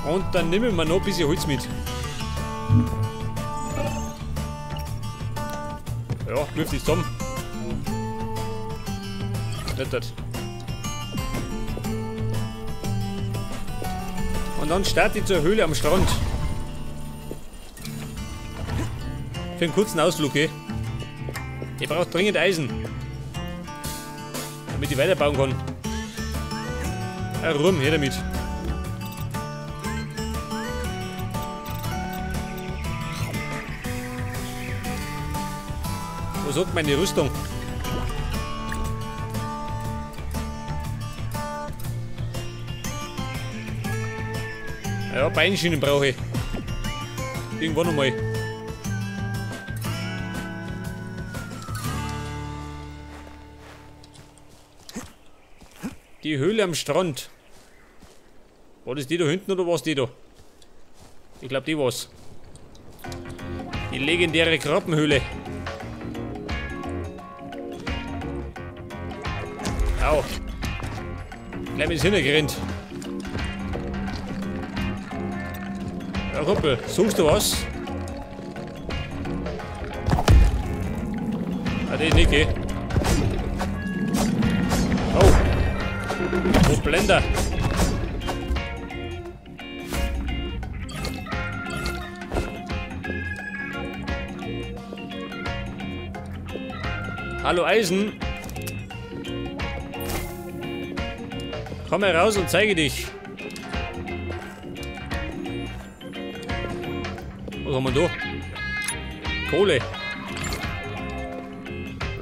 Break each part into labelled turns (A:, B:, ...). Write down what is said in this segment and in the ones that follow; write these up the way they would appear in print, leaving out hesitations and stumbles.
A: Und dann nehmen wir noch ein bisschen Holz mit. Ja, wirft es zusammen. Nicht dort. Und dann starte ich zur Höhle am Strand. Für einen kurzen Ausflug, eh? Ich brauche dringend Eisen. Damit ich weiterbauen kann. Rum, her damit. Wo sagt meine Rüstung? Ja, Beinschienen brauche ich. Irgendwann einmal. Die Höhle am Strand. War das die da hinten oder was die da? Ich glaube, die war's. Die legendäre Krabbenhöhle. Au. Gleich mit hingerannt. Ja, Kumpel, suchst du was? Ah, das nicht, gell? Oh. Wo Blender? Hallo Eisen. Komm heraus und zeige dich. Was haben wir da? Kohle.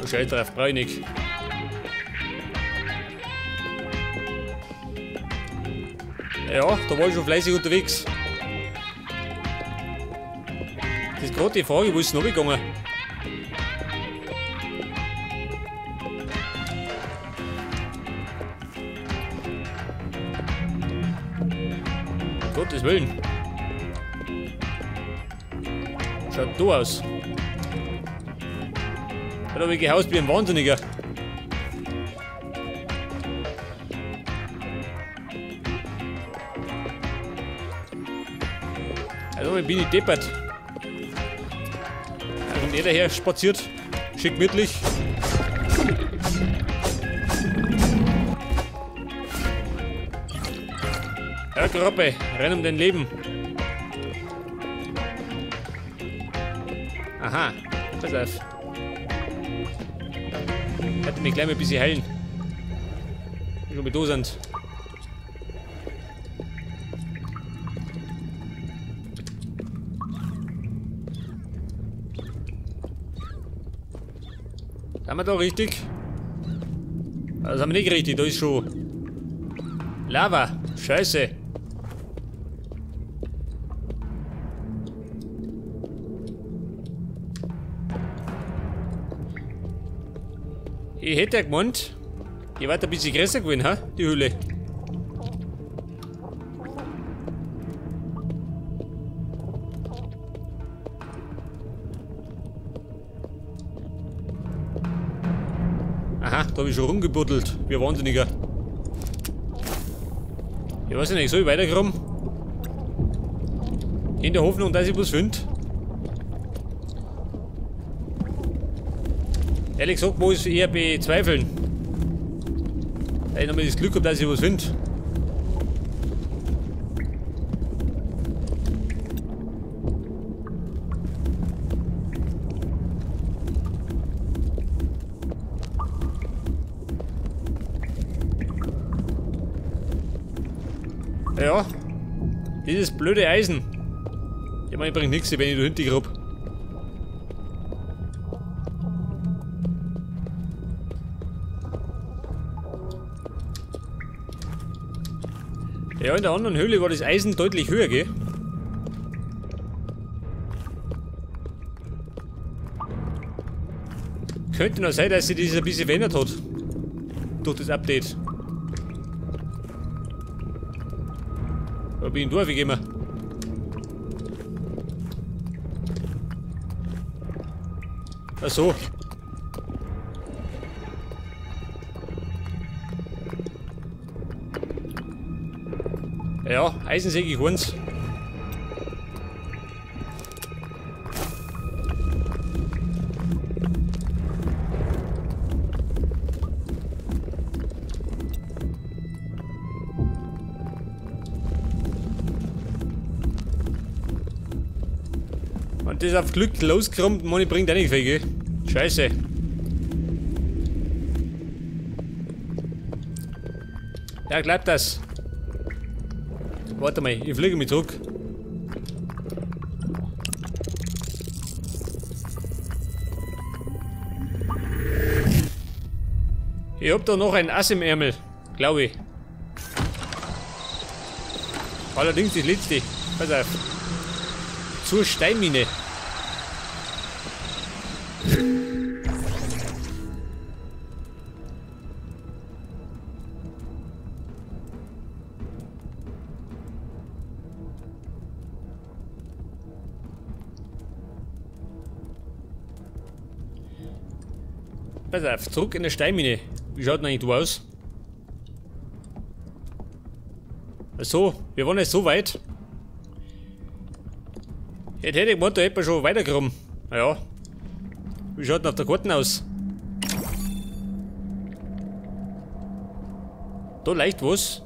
A: Scheiß drauf, brauch ich nicht. Ja, da war ich schon fleißig unterwegs. Das ist gerade die Frage, wo ist es noch gegangen? Um Gottes Willen. Schaut da aus. Da habe ich gehaust wie ein Wahnsinniger. Also bin ich deppert. Da kommt jeder her spaziert. Schick gemütlich. Ja, Krabbe, renn um dein Leben. Aha, pass auf. Hätte mich gleich mal ein bisschen heilen. Wie schon mit da sind. Sind wir da richtig? Das sind wir nicht richtig, da ist schon Lava. Scheiße. Ich hätte ja gemeint, die war ein bisschen größer gewesen, ha? Die Höhle. Aha, da habe ich schon rumgebuddelt, wie ein Wahnsinniger. Ich weiß nicht, soll ich weiterkommen? In der Hoffnung, dass ich was finde. Ehrlich gesagt, muss ich eher bezweifeln. Da ich nochmal das Glück habe, dass ich was finde. Ja, dieses blöde Eisen. Ich meine, bringt nichts, wenn ich da hinten grob. Ja, in der anderen Höhle war das Eisen deutlich höher, gell? Könnte noch sein, dass sich das ein bisschen verändert hat. Durch das Update. Da bin ich durch, wie gehen wir? Ach so. Ja, Eisensäge ich eins. Und das auf Glück losgerammt, Money bringt auch nicht viel, gell? Scheiße. Ja, glaubt das. Warte mal, ich fliege mich zurück. Ich hab da noch ein Ass im Ärmel, glaube ich. Allerdings das letzte. Pass auf. Zur Steinmine. Pass auf, zurück in der Steinmine. Wie schaut denn eigentlich du aus? So, wir waren jetzt so weit. Jetzt hätte ich gemeint, da hätte man schon weitergekommen. Naja. Wie schaut denn auf der Karte aus? Da leicht was.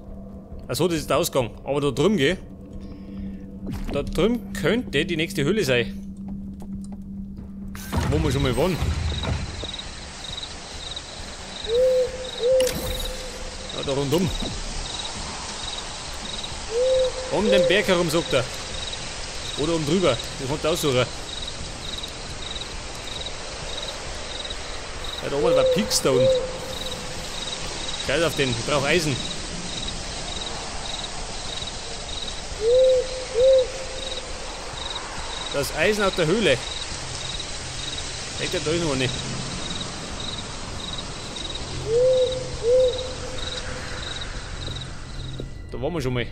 A: Achso, das ist der Ausgang. Aber da drüben, gell? Da drüben könnte die nächste Höhle sein. Wo wir schon mal waren. Ja, da rundum. Um den Berg herum, sagt er. Oder um drüber. Das kannst du aussuchen. Ja, da oben war Peakstone. Scheiß auf den, ich brauche Eisen. Das Eisen aus der Höhle. Echt, da ist noch nicht. Da waren wir schon mal.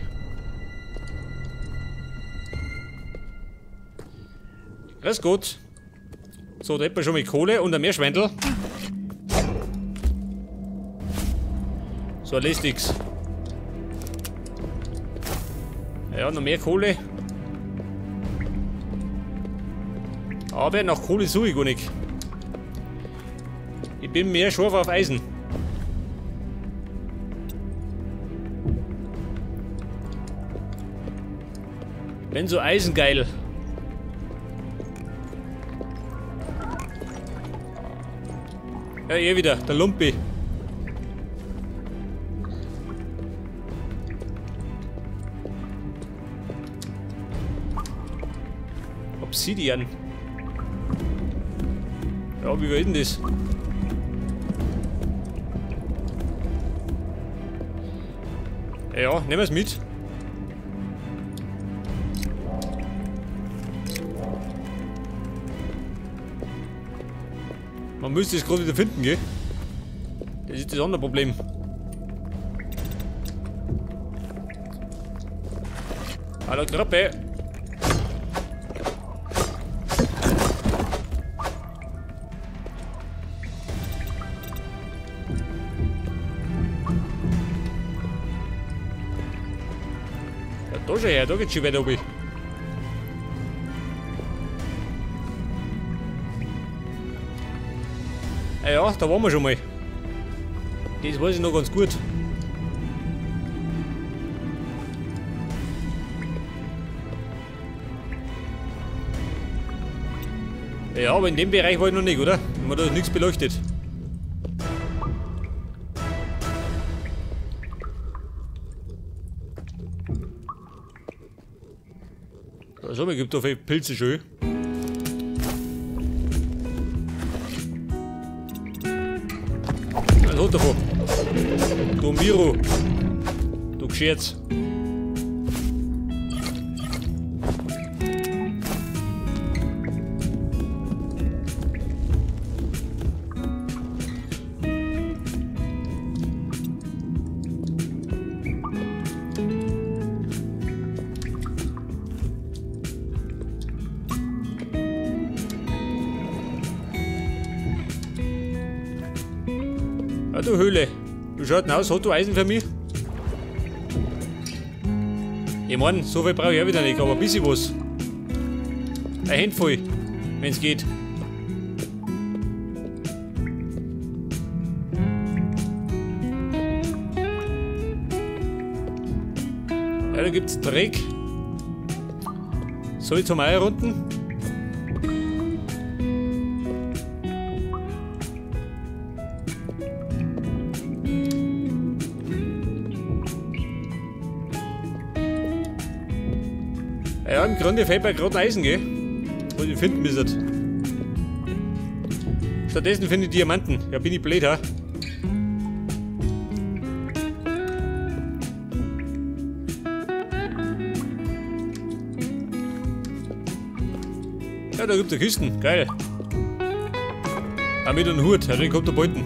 A: Grüß Gott. So, da hätten wir schon mal Kohle und ein Meerschweintel. So, lästiges. Ja, noch mehr Kohle. Aber nach Kohle suche ich gar nicht. Ich bin mehr scharf auf Eisen. Bin so eisengeil. Ja, eh wieder, der Lumpi. Obsidian. Ja, wie war denn das? Ja, nehmen wir es mit. Man müsste es gerade wieder finden, gell? Das ist das andere Problem. Hallo Krabbe. Ja, da schon her, da geht's schon weiter oben. Ja, da waren wir schon mal. Das weiß ich noch ganz gut. Ja, aber in dem Bereich war ich noch nicht, oder? Man hat nichts beleuchtet. Also, es gibt da viele Pilze schön. Was hat davon? Du Miro. Du Gescherz. Du Höhle, wie schaut denn aus? Hast du Eisen für mich? Ich meine, so viel brauche ich auch wieder nicht, aber ein bisschen was. Ein Handvoll, wenn es geht. Ja, da gibt es Dreck. Salz haben wir auch unten. Ja, im Grunde fehlt mir gerade Eisen, gell? Was ich finden müsste. Stattdessen finde ich Diamanten. Ja, bin ich blöd, ha? Ja, da gibt es Kisten. Geil. Auch mit einem Hut. Ja, den kommt der Bolten.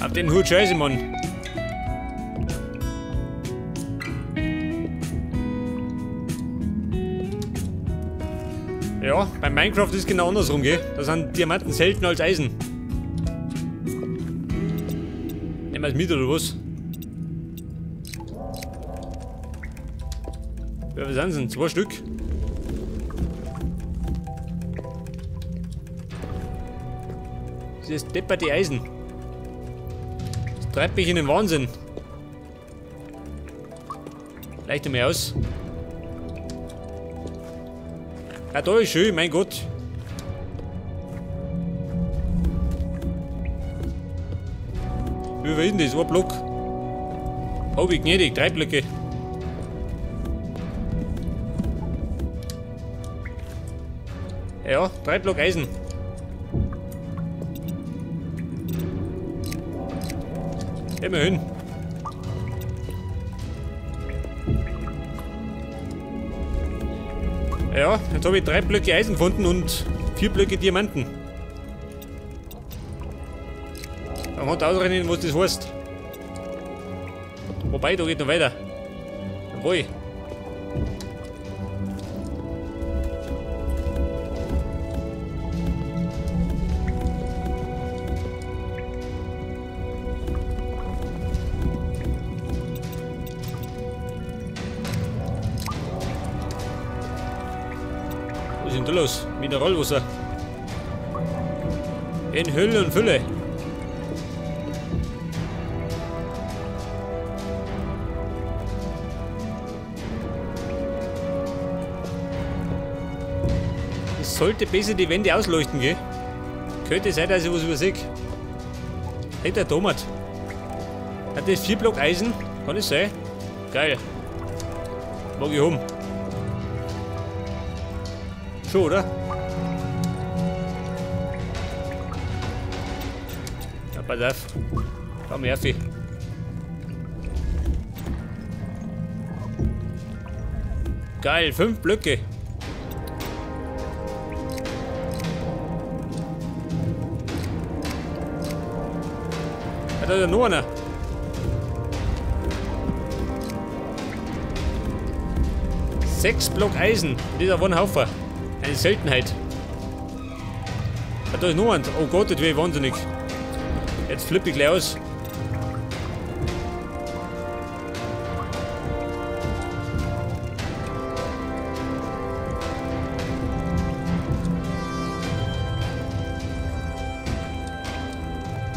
A: Auf den Hut scheiße, Mann. Ja, bei Minecraft ist es genau andersrum, gell? Da sind Diamanten seltener als Eisen. Nehmen wir es mit, oder was? Ja, was sind es denn? 2 Stück? Das ist depperte Eisen. Das treibt mich in den Wahnsinn. Leicht einmal aus. Ja, da ist schön, mein Gott. Wie viel ist denn das? Ein Block. Oh, wie gnädig, 3 Blöcke. Ja, 3 Block Eisen. Immerhin. Ja, jetzt habe ich 3 Blöcke Eisen gefunden und 4 Blöcke Diamanten. Man hat ausrechnen, was das heißt. Wobei, da geht noch weiter. Jawohl. Was ist denn da los? Mineralwasser. In Hülle und Fülle. Es sollte besser die Wände ausleuchten, gell? Könnte sein, dass ich was übersehe. Hey, der Tomat. Hat das 4 Block Eisen? Kann es sein? Geil. Mag ich haben. Schon, oder? Ja, pass auf. Komm her, Vieh. Geil, 5 Blöcke. Ja, da ist ja noch einer. Sechs Block Eisen. Dieser Haufen. Eine Seltenheit. Ja, da ist noch eins. Oh Gott, das wäre wahnsinnig. Jetzt flippe ich gleich aus.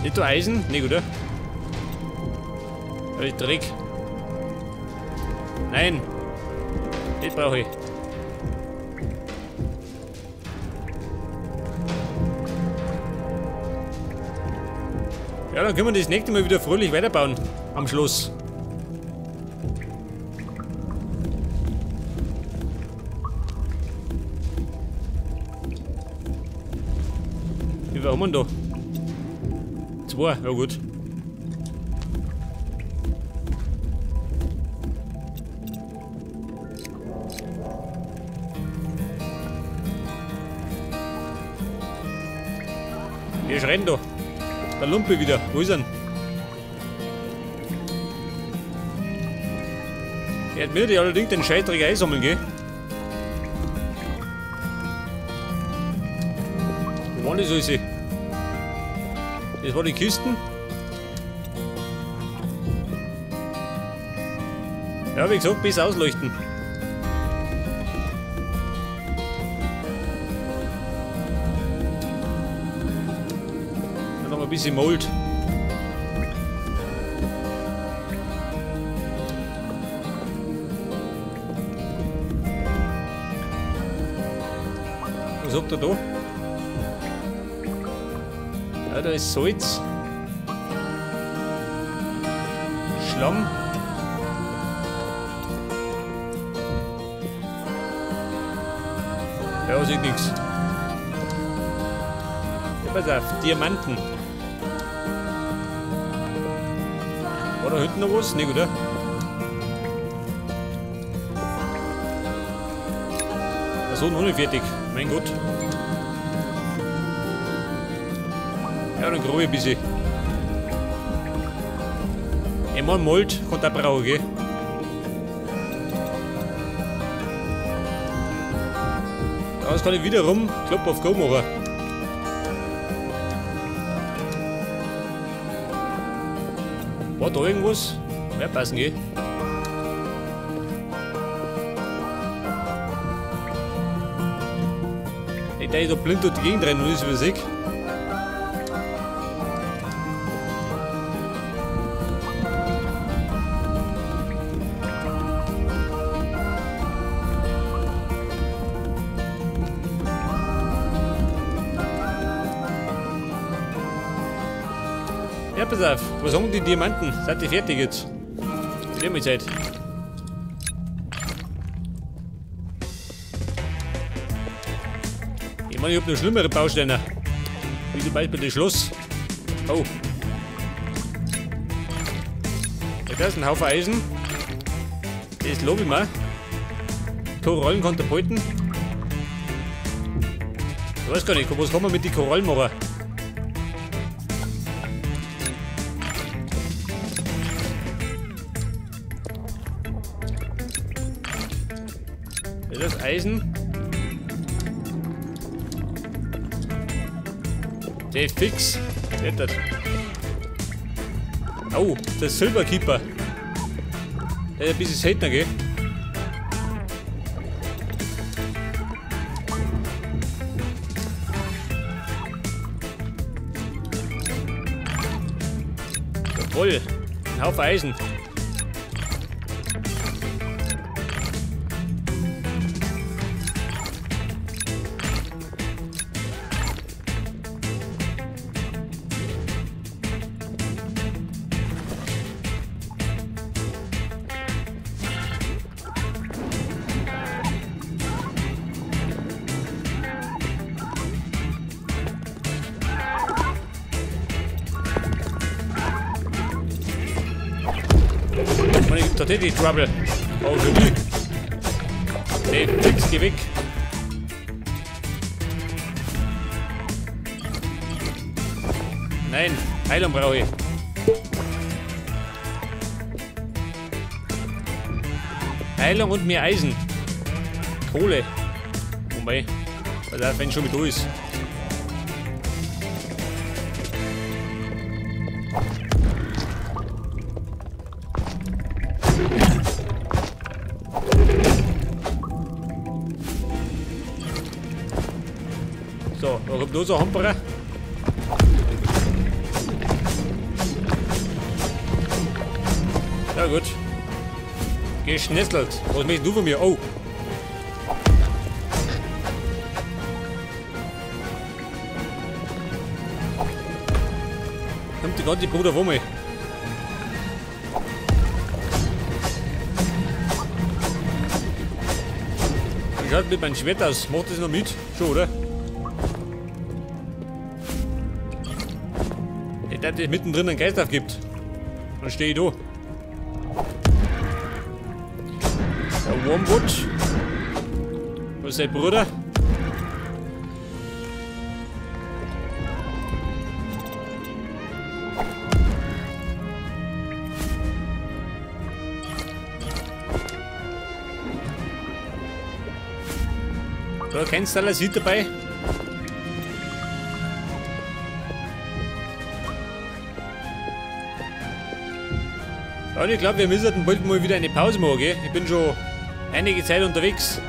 A: Nicht da Eisen? Nicht, oder? Da ist Dreck. Nein. Das brauche ich. Ja, dann können wir das nächste Mal wieder fröhlich weiterbauen. Am Schluss. Wie viel haben wir denn da? 2, ja gut. Wir schreien da. Der Lumpe wieder. Wo ist er denn? Er hat mir die allerdings den Scheißdreck einsammeln, gell? Wo waren das alles? Das waren die Kisten. Ja, wie gesagt, bis ausleuchten. Dann noch ein bisschen Mold. Was habt ihr da? Ja, da ist Salz. Schlamm. Ja, sieht nichts. Ja, pass auf, Diamanten. War da hinten noch was? Nicht, oder? So, noch nicht fertig. Mein Gott. Ja, dann grabe ich ein bisschen. Einmal Mold kann da brauchen, gell? Daraus kann ich wiederum Klopp auf Go machen. War da irgendwas? Mehr passen, gell? Ich da blind durch die Gegend rein und ist übersehen. Ja, pass auf. Was sagen die Diamanten? Seid ihr fertig jetzt? Ich nehme Zeit. Ich meine, ich habe noch schlimmere Bausteine. Wie zum Beispiel das Schloss. Oh. Ja, da ist ein Haufen Eisen. Das lobe ich mal. Korallen kann der halten. Ich weiß gar nicht, was kann man mit den Korallen machen? Das ist Eisen. Der ist fix. Rettet. Oh, der Silberkeeper. Der ist ein bisschen seltener, gell? Jawohl, ein Haufen Eisen. Man gibt tatsächlich Trouble. Oh, für mich. Nee, fix, geh weg. Nein, Heilung brauche ich. Heilung und mehr Eisen. Kohle. Wobei, also wenn schon mit da ist. So, da kommt noch so ein Hamperer. Ja gut. Geschnetzelt. Was möchtest du von mir? Oh. Kommt die ganze Bruder vor mir. Wie schaut mit meinem Schwert aus? Macht das noch mit? Schon, oder? Ich dachte, dass mittendrin einen Geist aufgibt. Dann stehe ich da. Der Wormwood. Was ist sein Bruder? Da kein Stalasit dabei. Und ich glaube, wir müssen bald mal wieder eine Pause machen, gell? Ich bin schon einige Zeit unterwegs.